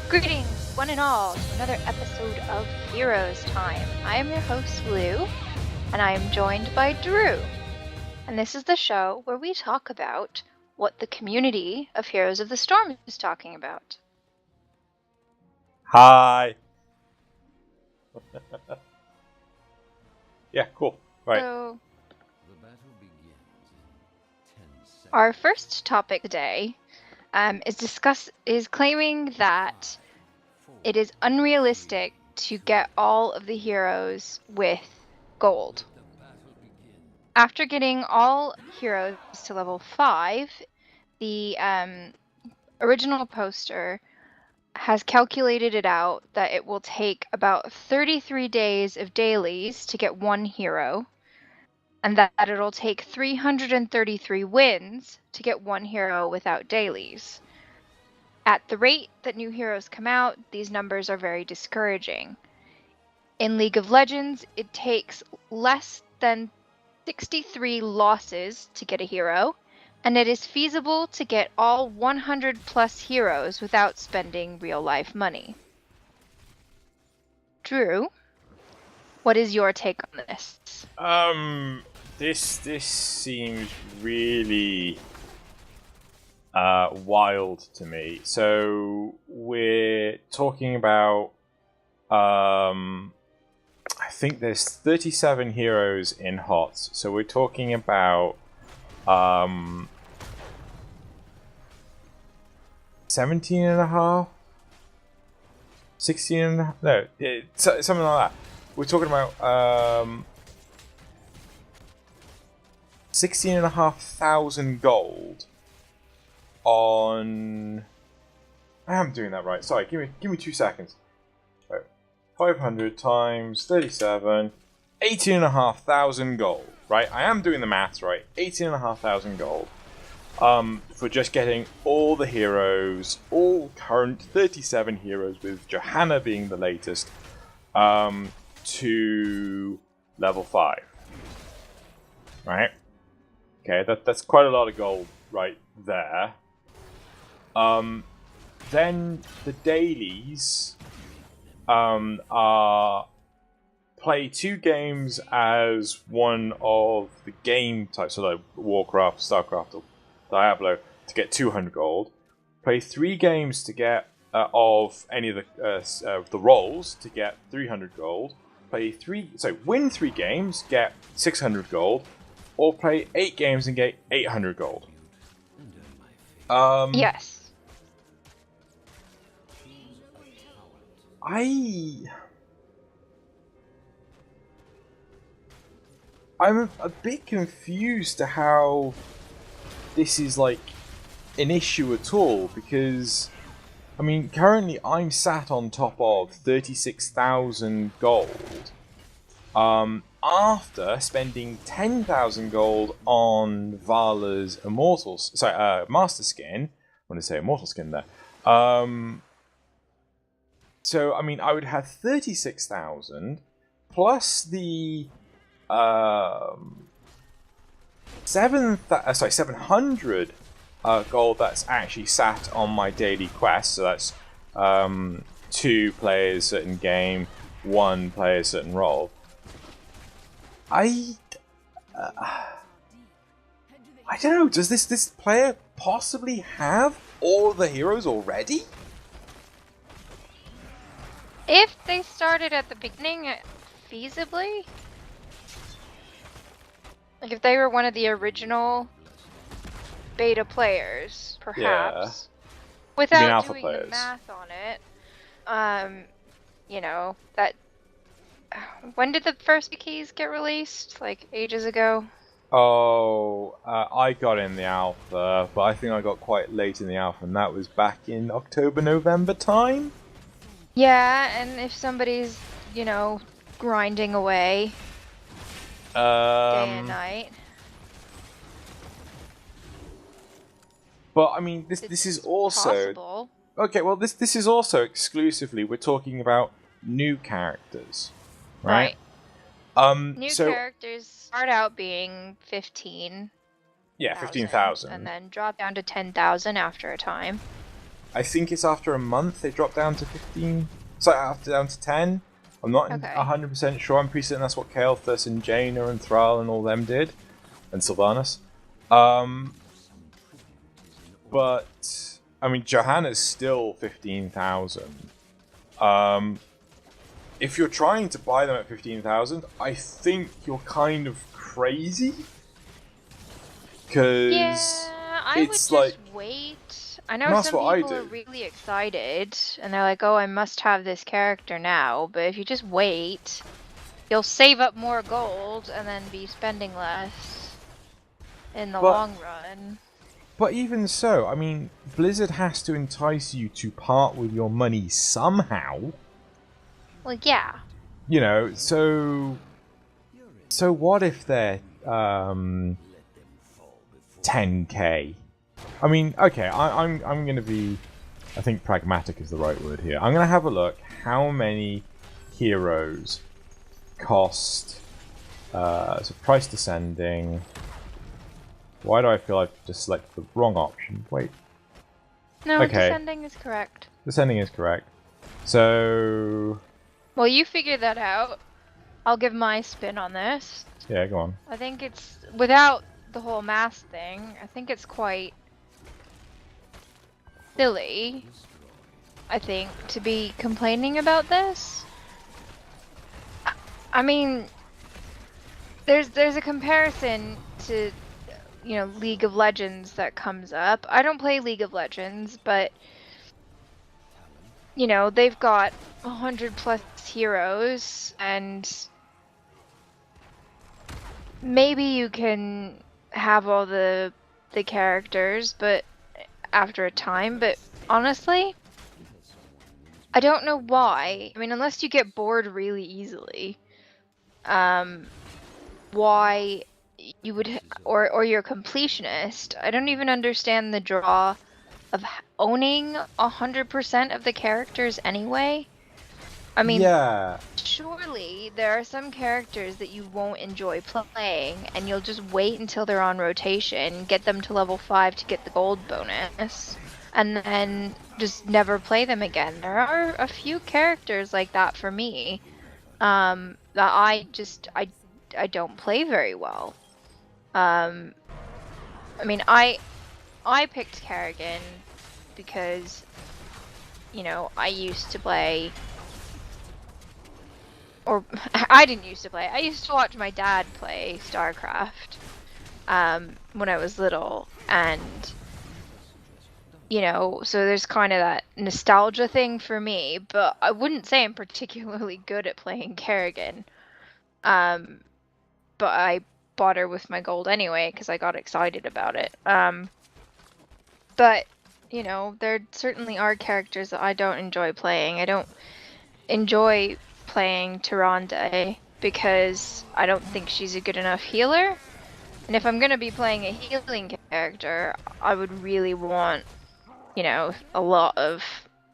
Greetings, one and all, to another episode of Heroes Time. I am your host, Lou, and I am joined by Drew. And this is the show where we talk about what the community of Heroes of the Storm is talking about. Hi. Yeah, cool. Right. So, our first topic today is claiming that it is unrealistic to get all of the heroes with gold. After getting all heroes to level 5, the original poster has calculated it out that it will take about 33 days of dailies to get one hero, and that it'll take 333 wins to get one hero without dailies. At the rate that new heroes come out, these numbers are very discouraging. In League of Legends, it takes less than 63 losses to get a hero, and it is feasible to get all 100 plus heroes without spending real-life money. Drew, what is your take on this? This seems really wild to me. So we're talking about I think there's 37 heroes in HOTS. So we're talking about 17 and a half, 16 and a half, no, something like that. We're talking about 16,500 gold on. I am doing that right. Sorry, give me 2 seconds. Right. 500 times 37, 18,500 gold. Right, I am doing the maths right. 18,500 gold. For just getting all the heroes, all current 37 heroes, with Johanna being the latest, to level 5. Right? Okay, that's quite a lot of gold right there. Then the dailies are play 2 games as one of the game types, so like Warcraft, Starcraft, or Diablo, to get 200 gold. Play 3 games to get of any of the roles to get 300 gold. Win 3 games, get 600 gold, or play 8 games and get 800 gold. Yes. I'm a bit confused to how this is like an issue at all, because I mean currently I'm sat on top of 36,000 gold after spending 10,000 gold on Vala's Master Skin. I want to say Immortal Skin there. So I mean I would have 36,000 plus the 700 gold that's actually sat on my daily quest. So that's 2 players certain game, 1 player certain role. I don't know. Does this player possibly have all the heroes already? If they started at the beginning, feasibly? Like if they were one of the original beta players, perhaps. Yeah. Without alpha doing players. the math on it. That... When did the first keys get released? Like, ages ago? Oh, I got in the alpha, but I think I got quite late in the alpha, and that was back in October, November time? Yeah, and if somebody's, grinding away day and night. But I mean, this is also possible. Okay. Well, this is also exclusively we're talking about new characters, right? New characters start out being 15. Yeah, 15,000, and then drop down to 10,000 after a time. I think it's after a month they drop down to 15. Sorry, after down to 10. I'm not 100% sure. I'm pretty certain that's what Kael'thas and Jaina and Thrall and all them did, and Sylvanas. But I mean, Johanna's still 15,000. If you're trying to buy them at 15,000, I think you're kind of crazy. Because I would just wait. I know some people are really excited, and they're like, oh, I must have this character now. But if you just wait, you'll save up more gold and then be spending less in the long run. But even so, I mean, Blizzard has to entice you to part with your money somehow. Well, yeah. You know, so what if they're 10k? I mean, okay, I'm going to be, I think pragmatic is the right word here. I'm going to have a look how many heroes cost, so price descending. Why do I feel I've just selected the wrong option? Wait. No, okay. Descending is correct. Descending is correct. So... Well, you figure that out. I'll give my spin on this. Yeah, go on. I think it's, without the whole mass thing, I think it's quite silly, I think, to be complaining about this. I mean, there's a comparison to, you know, League of Legends that comes up. I don't play League of Legends, but you know, they've got 100+ heroes, and maybe you can have all the characters, but after a time, but honestly, I don't know why. I mean, unless you get bored really easily, why you would, or you're a completionist. I don't even understand the draw of owning 100% of the characters anyway. I mean, yeah. Surely there are some characters that you won't enjoy playing, and you'll just wait until they're on rotation, get them to level 5 to get the gold bonus, and then just never play them again. There are a few characters like that for me, that I don't play very well. I mean, I picked Kerrigan because, you know, I used to play, or I didn't used to play, I used to watch my dad play StarCraft when I was little, and, you know, so there's kind of that nostalgia thing for me, but I wouldn't say I'm particularly good at playing Kerrigan. But I bought her with my gold anyway because I got excited about it. But, you know, there certainly are characters that I don't enjoy playing. I don't enjoy playing Tyrande because I don't think she's a good enough healer. And if I'm going to be playing a healing character, I would really want, you know, a lot of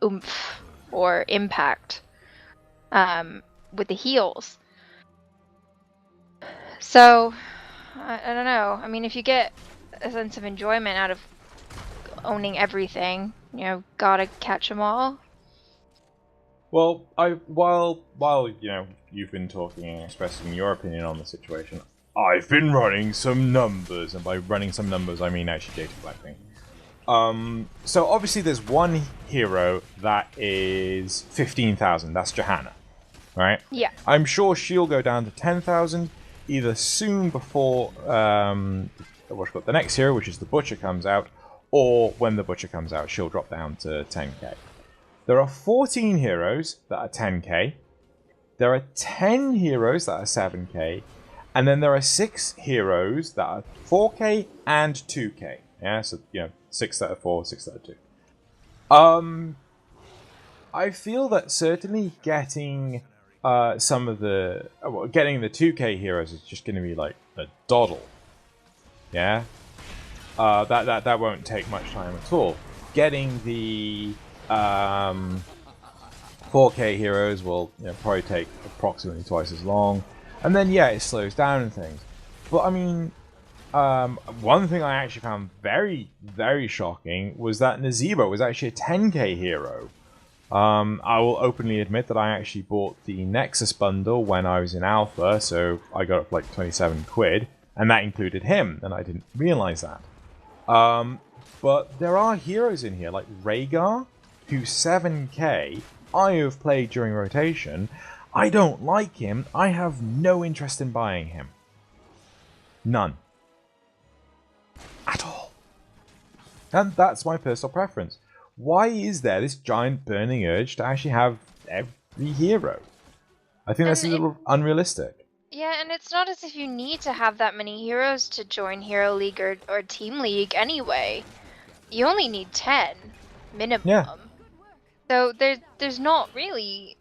oomph or impact with the heals. So, I don't know. I mean, if you get a sense of enjoyment out of owning everything, you know, gotta catch them all. Well, while you know, you've been talking and expressing your opinion on the situation, I've been running some numbers, and by running some numbers, I mean actually data collecting. So obviously there's one hero that is 15,000. That's Johanna, right? Yeah. I'm sure she'll go down to 10,000 either soon before the next hero, which is the Butcher, comes out, or when the Butcher comes out, she'll drop down to 10k. There are 14 heroes that are 10k. There are 10 heroes that are 7k. And then there are 6 heroes that are 4k and 2k. Yeah, so, you know, 6 that are 4, 6 that are 2. I feel that certainly getting some of the... getting the 2k heroes is just going to be like a doddle. Yeah? That won't take much time at all. Getting the 4k heroes will, you know, probably take approximately twice as long. And then, yeah, it slows down and things. But, I mean, one thing I actually found very, very shocking was that Nazebo was actually a 10k hero. I will openly admit that I actually bought the Nexus bundle when I was in Alpha, so I got it for like 27 quid, and that included him, and I didn't realize that. But there are heroes in here, like Rhaegar, who's 7k, I have played during rotation. I don't like him, I have no interest in buying him. None. At all. And that's my personal preference. Why is there this giant burning urge to actually have every hero? I think that's a little unrealistic. Yeah, and it's not as if you need to have that many heroes to join Hero League or Team League anyway. You only need 10 minimum. Yeah. So there's not really...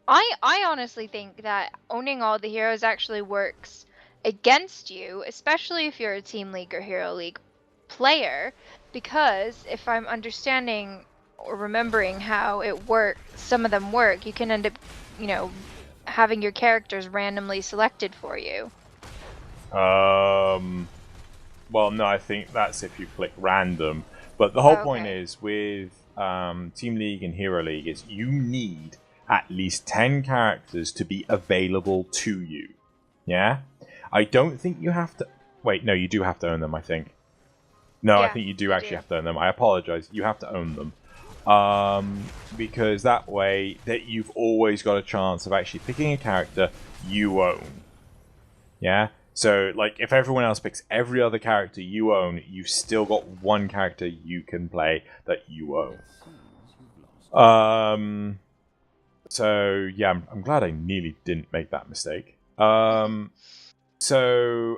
I honestly think that owning all the heroes actually works against you, especially if you're a Team League or Hero League player, because if I'm understanding or remembering how it works, some of them work, you can end up, you know, having your characters randomly selected for you. Well, no, I think that's if you click random. But the whole point is with Team League and Hero League is you need at least 10 characters to be available to you. Yeah? I don't think you have to... Wait, no, you do have to own them, I think. No, yeah, I think you do actually have to own them. I apologize. You have to own them. Because that way that you've always got a chance of actually picking a character you own. Yeah? So, like, if everyone else picks every other character you own, you've still got one character you can play that you own. So, yeah, I'm glad I nearly didn't make that mistake. So,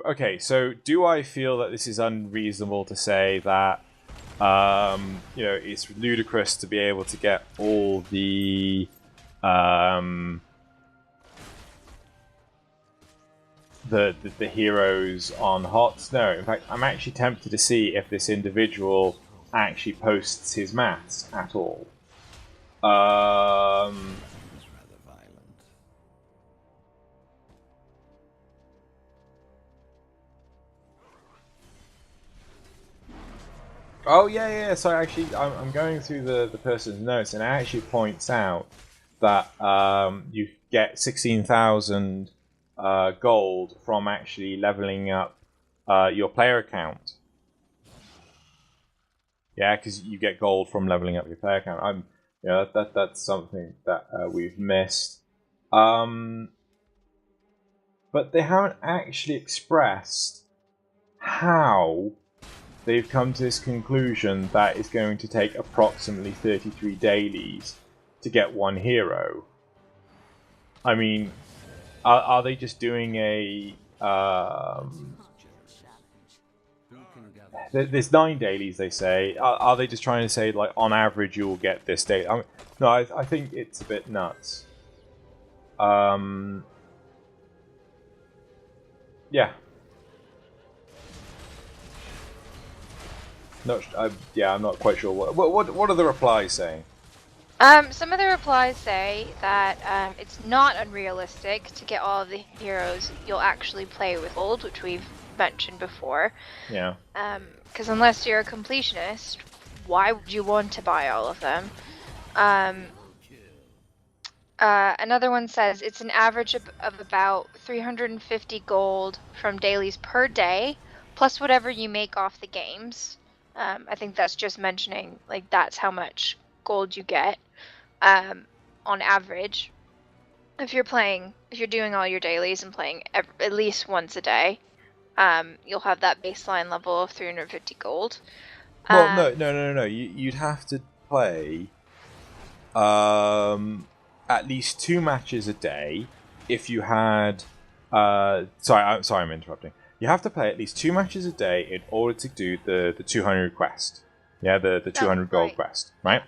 okay, so do I feel that this is unreasonable to say that, you know, it's ludicrous to be able to get all the heroes on HOTS? No, in fact, I'm actually tempted to see if this individual actually posts his maths at all. Oh, yeah. So actually, I'm going through the person's notes, and it actually points out that you get 16,000 gold from actually leveling up your player account. Yeah, because you get gold from leveling up your player account. You know, that's something that we've missed. But they haven't actually expressed how they've come to this conclusion that it's going to take approximately 33 dailies to get one hero. I mean, are they just doing a... there's 9 dailies, they say. Are they just trying to say, like, on average you'll get this daily? I mean, no, I think it's a bit nuts. Yeah. I'm not quite sure. What are the replies saying? Some of the replies say that it's not unrealistic to get all of the heroes you'll actually play with gold, which we've mentioned before. Yeah. Because unless you're a completionist, why would you want to buy all of them? Another one says it's an average of about 350 gold from dailies per day, plus whatever you make off the games. I think that's just mentioning, like, that's how much gold you get on average. If you're doing all your dailies and playing at least once a day, you'll have that baseline level of 350 gold. Well, no. You'd have to play at least 2 matches a day if you had... Sorry, I'm interrupting. You have to play at least 2 matches a day in order to do the 200 quest. Yeah, the 200 gold quest, right?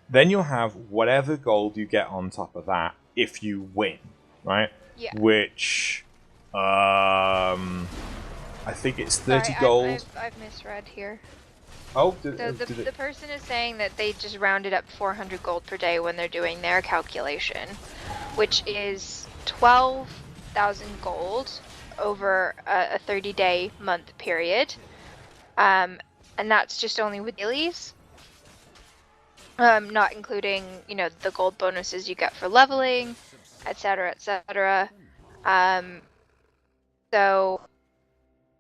Then you'll have whatever gold you get on top of that if you win, right? Yeah. Which, I think it's 30 gold. I've misread here. Oh, the person is saying that they just rounded up 400 gold per day when they're doing their calculation, which is 12,000 gold over a 30-day month period. And that's just only with dailies. Not including, you know, the gold bonuses you get for leveling, etc., etc. So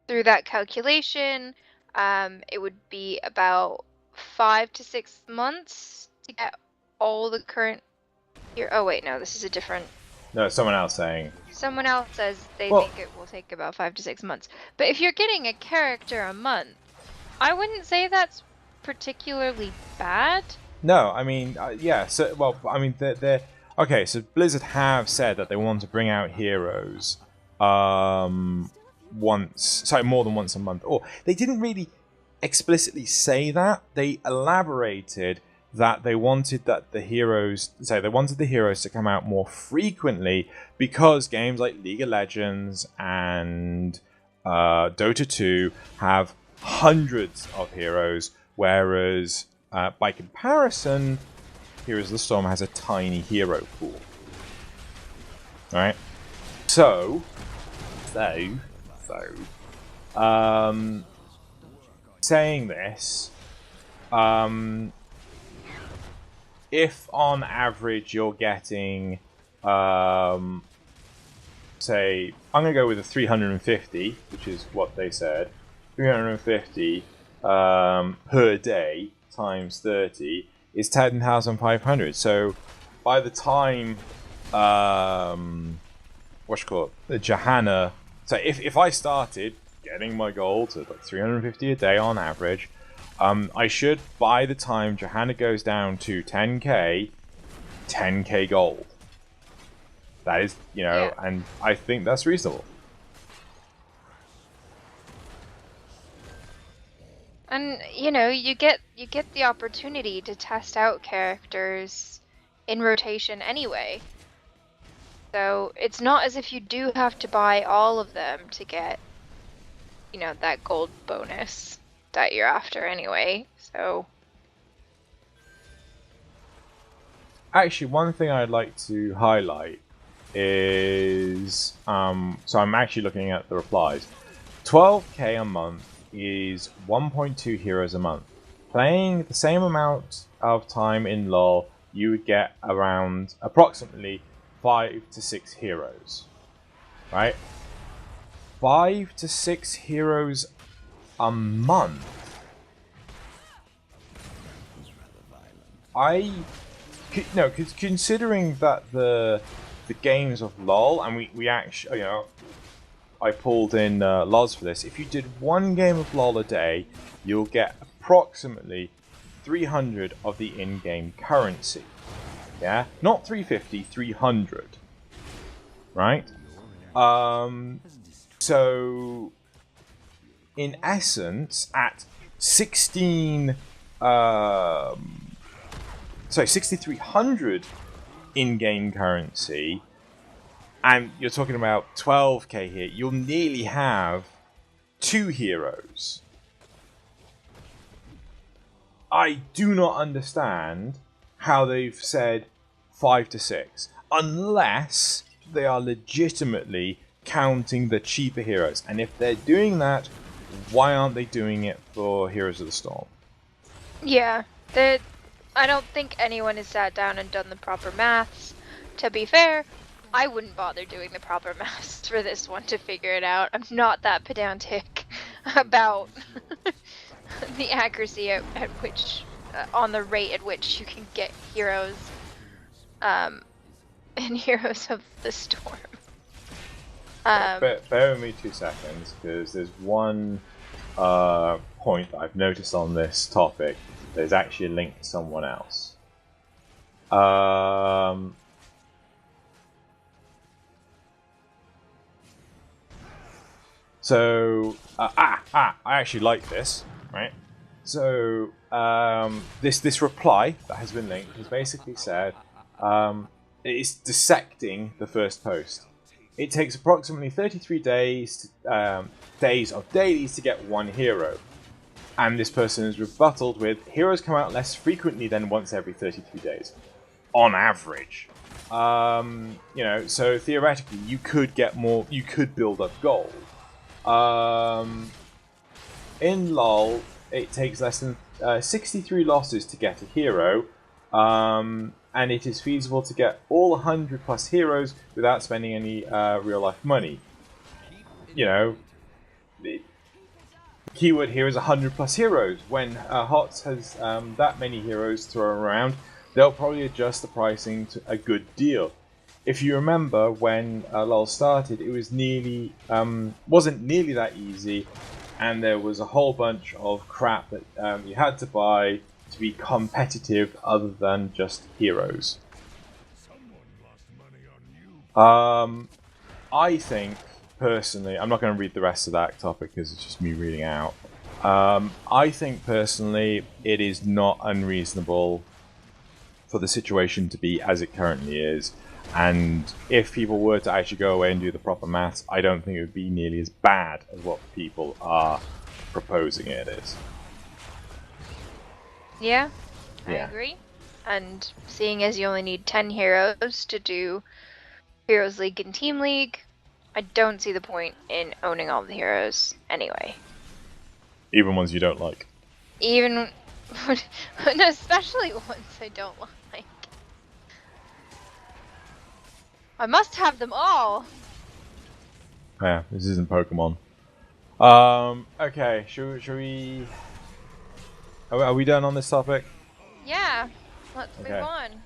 through that calculation, it would be about 5 to 6 months to get all the current here. Oh wait, no, this is a different. No, someone else saying. Someone else says they think it will take about 5 to 6 months. But if you're getting a character a month, I wouldn't say that's particularly bad. No, I mean, yeah. So, well, I mean, they're okay. So Blizzard have said that they want to bring out heroes, more than once a month. Or they didn't really explicitly say that. They elaborated that they wanted the heroes to come out more frequently because games like League of Legends and Dota 2 have hundreds of heroes, whereas by comparison, Heroes of the Storm has a tiny hero pool. Alright? So, saying this, if on average you're getting, say, I'm going to go with a 350, which is what they said, 350 per day times 30 is 10,500. So by the time, Johanna, so if I started getting my goal to like 350 a day on average, I should, by the time Johanna goes down to 10k gold. That is, you know, yeah. And I think that's reasonable. And you know, you get the opportunity to test out characters in rotation anyway. So it's not as if you do have to buy all of them to get, you know, that gold bonus that you're after anyway. So actually, one thing I'd like to highlight is so I'm actually looking at the replies. 12k a month is 1.2 heroes a month. Playing the same amount of time in LoL, you would get around approximately 5 to 6 heroes. Right? 5 to 6 heroes a month. Considering that the games of LoL, and we actually, you know, I pulled in LOS for this. If you did one game of LoL a day, you'll get approximately 300 of the in-game currency. Yeah? Not 350, 300. Right? So, in essence, at 6,300 in-game currency, and you're talking about 12k here, you'll nearly have 2 heroes. I do not understand how they've said 5 to 6, unless they are legitimately counting the cheaper heroes. And if they're doing that, why aren't they doing it for Heroes of the Storm? Yeah, I don't think anyone has sat down and done the proper maths. To be fair, I wouldn't bother doing the proper maths for this one to figure it out. I'm not that pedantic about the accuracy at which, on the rate at which you can get heroes in Heroes of the Storm. Bear with me 2 seconds, because there's one point that I've noticed on this topic. There's actually a link to someone else. So, I actually like this, right? So, this reply that has been linked has basically said, it's dissecting the first post. It takes approximately 33 days of dailies to get 1 hero. And this person is rebutted with, heroes come out less frequently than once every 33 days. On average. You know, so theoretically, you could get more. You could build up gold. In LoL, it takes less than 63 losses to get a hero, and it is feasible to get all 100 plus heroes without spending any real life money. You know, the keyword here is 100 plus heroes. When HOTS has that many heroes thrown around, they'll probably adjust the pricing to a good deal. If you remember when LoL started, it was wasn't nearly that easy, and there was a whole bunch of crap that you had to buy to be competitive other than just heroes. I think, personally, I'm not going to read the rest of that topic because it's just me reading out. I think, personally, it is not unreasonable for the situation to be as it currently is. And if people were to actually go away and do the proper maths, I don't think it would be nearly as bad as what people are proposing it is. Yeah, I agree. And seeing as you only need 10 heroes to do Heroes League and Team League, I don't see the point in owning all the heroes anyway. Even ones you don't like. Even, especially ones I don't like. I must have them all. Yeah, this isn't Pokemon. Okay, should we... Are we done on this topic? Yeah, let's move on.